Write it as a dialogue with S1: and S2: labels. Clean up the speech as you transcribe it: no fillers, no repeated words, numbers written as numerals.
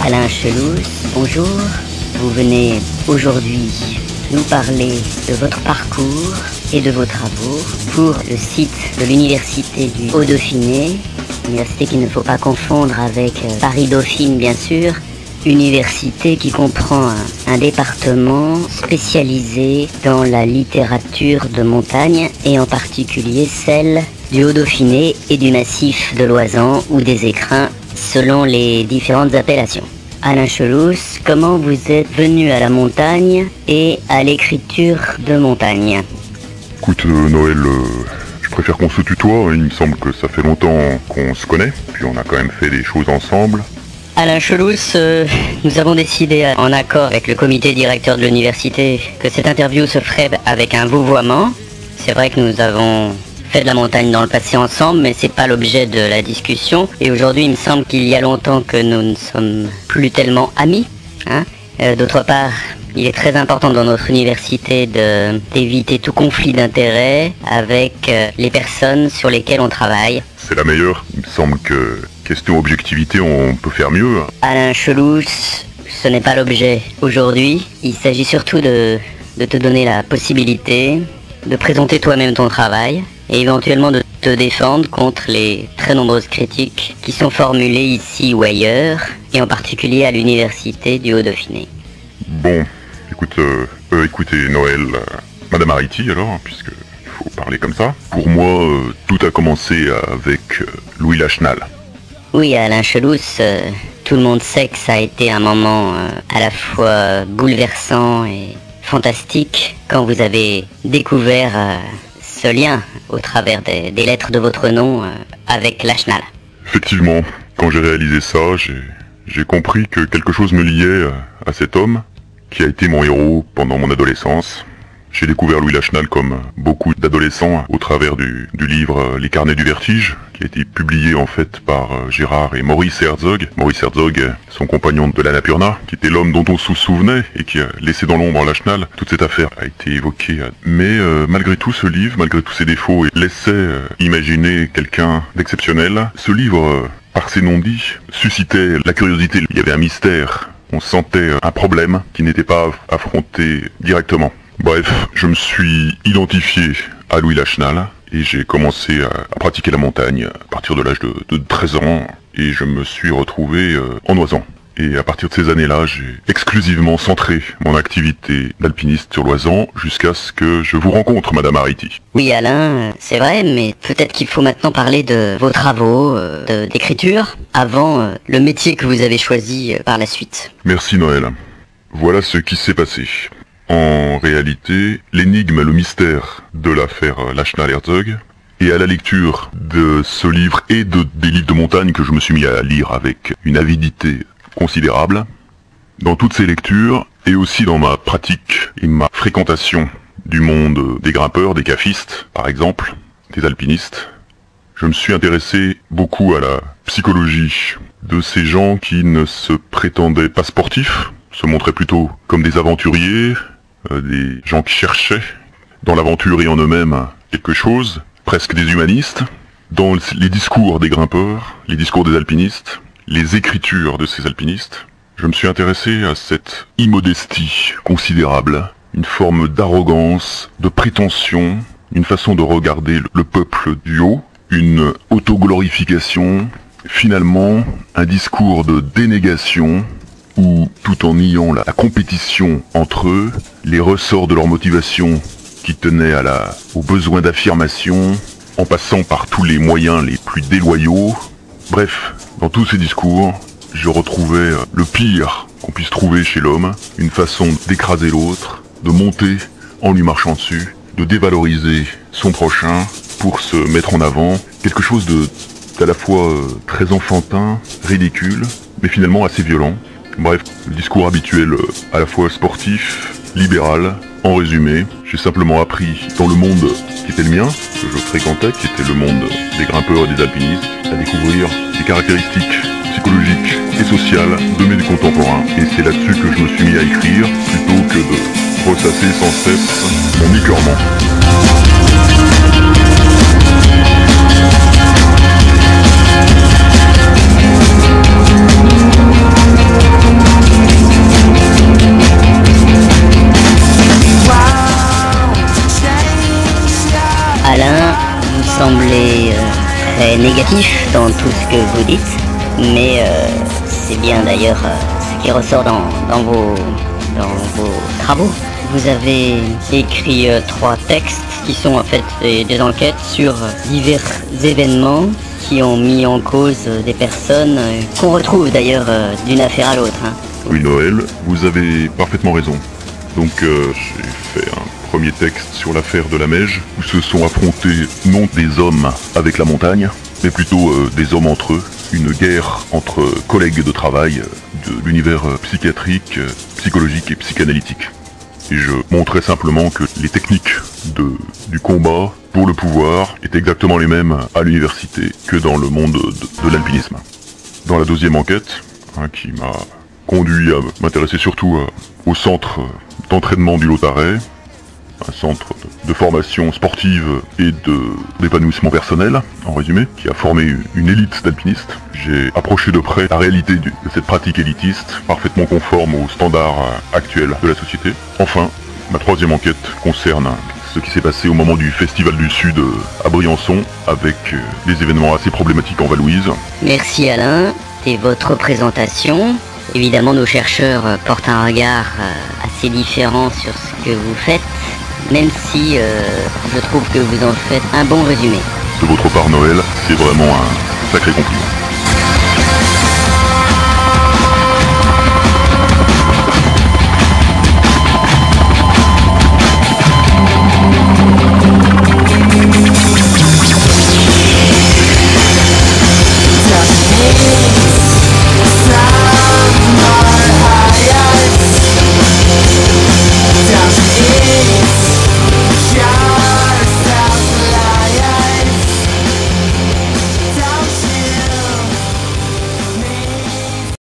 S1: Alain Chelousse, bonjour. Vous venez aujourd'hui nous parler de votre parcours et de vos travaux pour le site de l'université du Haut-Dauphiné, université qu'il ne faut pas confondre avec Paris-Dauphine bien sûr, université qui comprend un département spécialisé dans la littérature de montagne et en particulier celle du Haut-Dauphiné et du massif de l'Oisans ou des Écrins selon les différentes appellations. Alain Chelousse, comment vous êtes venu à la montagne et à l'écriture de montagne?
S2: Écoute Noël, je préfère qu'on se tutoie, il me semble que ça fait longtemps qu'on se connaît, puis on a quand même fait des choses ensemble.
S1: Alain Chelousse, nous avons décidé en accord avec le comité directeur de l'université que cette interview se ferait avec un vouvoiement. C'est vrai que nous avons fait de la montagne dans le passé ensemble, mais c'est pas l'objet de la discussion. Et aujourd'hui, il me semble qu'il y a longtemps que nous ne sommes plus tellement amis. D'autre part, il est très important dans notre université d'éviter tout conflit d'intérêts avec les personnes sur lesquelles on travaille.
S2: C'est la meilleure, il me semble que question objectivité, on peut faire mieux.
S1: Alain Chelousse, ce n'est pas l'objet aujourd'hui. Il s'agit surtout de te donner la possibilité de présenter toi-même ton travail et éventuellement de te défendre contre les très nombreuses critiques qui sont formulées ici ou ailleurs, et en particulier à l'université du Haut-Dauphiné.
S2: Bon, écoutez Noël, Madame Ariti alors, puisque il faut parler comme ça. Pour moi, tout a commencé avec Louis Lachenal.
S1: Oui, Alain Chelousse, tout le monde sait que ça a été un moment à la fois bouleversant et fantastique quand vous avez découvert ce lien au travers des lettres de votre nom avec Lachenal.
S2: Effectivement, quand j'ai réalisé ça, j'ai compris que quelque chose me liait à cet homme qui a été mon héros pendant mon adolescence. J'ai découvert Louis Lachenal comme beaucoup d'adolescents au travers du livre Les Carnets du Vertige, qui a été publié en fait par Gérard et Maurice Herzog. Maurice Herzog, son compagnon de l'Annapurna, qui était l'homme dont on se souvenait et qui a laissé dans l'ombre Lachenal. Toute cette affaire a été évoquée. Mais malgré tout ce livre, malgré tous ses défauts, laissait imaginer quelqu'un d'exceptionnel. Ce livre, par ses non-dits, suscitait la curiosité. Il y avait un mystère. On sentait un problème qui n'était pas affronté directement. Bref, je me suis identifié à Louis Lachenal et j'ai commencé à pratiquer la montagne à partir de l'âge de 13 ans et je me suis retrouvé en Oisans. Et à partir de ces années-là, j'ai exclusivement centré mon activité d'alpiniste sur l'Oisans jusqu'à ce que je vous rencontre, Madame Ariti.
S1: Oui Alain, c'est vrai, mais peut-être qu'il faut maintenant parler de vos travaux d'écriture avant le métier que vous avez choisi par la suite.
S2: Merci Noël. Voilà ce qui s'est passé. En réalité, l'énigme, le mystère de l'affaire Lachenal-Herzog, et à la lecture de ce livre et des livres de montagne que je me suis mis à lire avec une avidité considérable, dans toutes ces lectures, et aussi dans ma pratique et ma fréquentation du monde des grimpeurs, des cafistes, par exemple, des alpinistes, je me suis intéressé beaucoup à la psychologie de ces gens qui ne se prétendaient pas sportifs, se montraient plutôt comme des aventuriers, des gens qui cherchaient dans l'aventure et en eux-mêmes quelque chose, presque des humanistes, dans les discours des grimpeurs, les discours des alpinistes, les écritures de ces alpinistes. Je me suis intéressé à cette immodestie considérable, une forme d'arrogance, de prétention, une façon de regarder le peuple du haut, une autoglorification, finalement un discours de dénégation, où, tout en niant la compétition entre eux, les ressorts de leur motivation qui tenaient au besoin d'affirmation, en passant par tous les moyens les plus déloyaux. Bref, dans tous ces discours, je retrouvais le pire qu'on puisse trouver chez l'homme, une façon d'écraser l'autre, de monter en lui marchant dessus, de dévaloriser son prochain pour se mettre en avant, quelque chose d'à la fois très enfantin, ridicule, mais finalement assez violent. Bref, le discours habituel à la fois sportif, libéral. En résumé, j'ai simplement appris dans le monde qui était le mien, que je fréquentais, qui était le monde des grimpeurs et des alpinistes, à découvrir les caractéristiques psychologiques et sociales de mes contemporains. Et c'est là-dessus que je me suis mis à écrire, plutôt que de ressasser sans cesse mon écœurement.
S1: Alain, vous semblez très négatif dans tout ce que vous dites, mais c'est bien d'ailleurs ce qui ressort dans vos travaux. Vous avez écrit 3 textes qui sont en fait des enquêtes sur divers événements qui ont mis en cause des personnes qu'on retrouve d'ailleurs d'une affaire à l'autre. Hein.
S2: Oui, Noël, vous avez parfaitement raison. Donc j'ai fait un premier texte sur l'affaire de la Meije, où se sont affrontés non des hommes avec la montagne, mais plutôt des hommes entre eux, une guerre entre collègues de travail de l'univers psychiatrique, psychologique et psychanalytique. Et je montrais simplement que les techniques du combat pour le pouvoir étaient exactement les mêmes à l'université que dans le monde de l'alpinisme. Dans la deuxième enquête, qui m'a conduit à m'intéresser surtout au centre d'entraînement du Lautaret, un centre de formation sportive et d'épanouissement personnel, en résumé, qui a formé une élite d'alpinistes. J'ai approché de près la réalité de cette pratique élitiste, parfaitement conforme aux standards actuels de la société. Enfin, ma troisième enquête concerne ce qui s'est passé au moment du Festival du Sud à Briançon, avec des événements assez problématiques en Val-Louise.
S1: Merci Alain, et votre présentation. Évidemment, nos chercheurs portent un regard assez différent sur ce que vous faites, même si je trouve que vous en faites un bon résumé.
S2: De votre part, Noël, c'est vraiment un sacré compliment.